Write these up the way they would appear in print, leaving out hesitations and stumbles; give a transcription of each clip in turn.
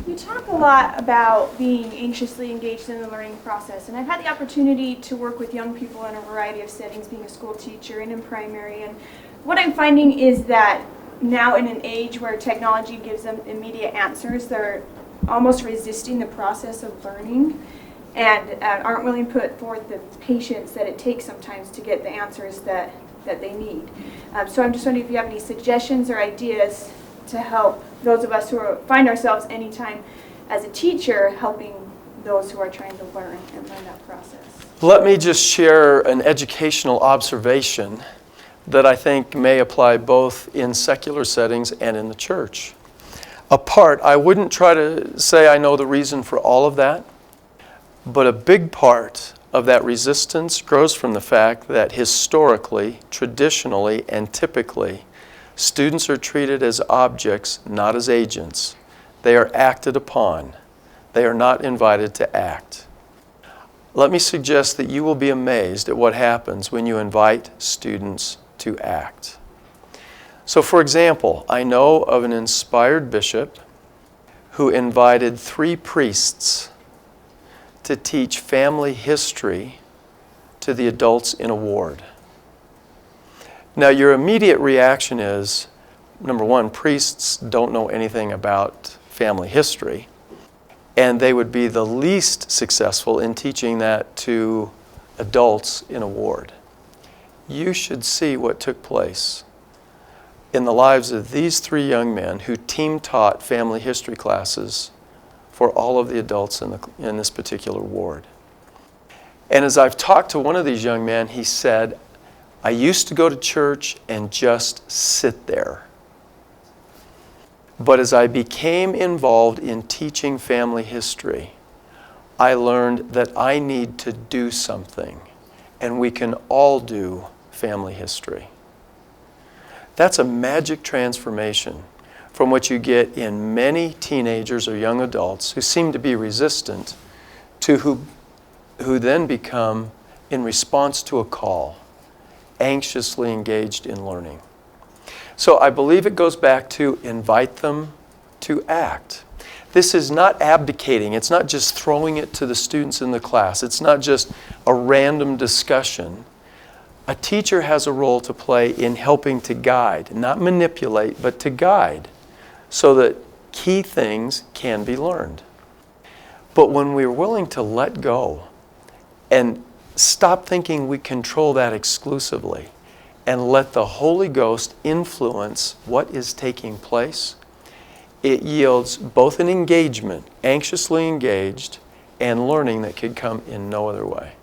You talk a lot about being anxiously engaged in the learning process, and I've had the opportunity to work with young people in a variety of settings, being a school teacher and in primary, and what I'm finding is that now in an age where technology gives them immediate answers, they're almost resisting the process of learning and aren't willing to put forth the patience that it takes sometimes to get the answers that they need. So I'm just wondering if you have any suggestions or ideas to help those of us who find ourselves anytime as a teacher helping those who are trying to learn and learn that process. Let me just share an educational observation that I think may apply both in secular settings and in the church. I wouldn't try to say I know the reason for all of that, but a big part of that resistance grows from the fact that historically, traditionally, and typically, students are treated as objects, not as agents. They are acted upon. They are not invited to act. Let me suggest that you will be amazed at what happens when you invite students to act. So, for example, I know of an inspired bishop who invited 3 priests to teach family history to the adults in a ward. Now, your immediate reaction is, number one, priests don't know anything about family history, and they would be the least successful in teaching that to adults in a ward. You should see what took place in the lives of these 3 young men who team taught family history classes for all of the adults in this particular ward. And as I've talked to one of these young men, he said, I used to go to church and just sit there. But as I became involved in teaching family history, I learned that I need to do something, and we can all do family history. That's a magic transformation from what you get in many teenagers or young adults who seem to be resistant to who then become, in response to a call, anxiously engaged in learning. So I believe it goes back to invite them to act. This is not abdicating. It's not just throwing it to the students in the class. It's not just a random discussion. A teacher has a role to play in helping to guide, not manipulate, but to guide, so that key things can be learned. But when we're willing to let go and stop thinking we control that exclusively and let the Holy Ghost influence what is taking place, it yields both an engagement, anxiously engaged, and learning that could come in no other way.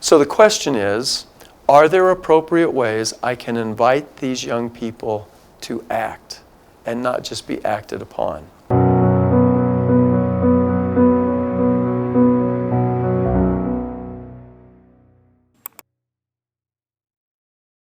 So the question is, are there appropriate ways I can invite these young people to act and not just be acted upon?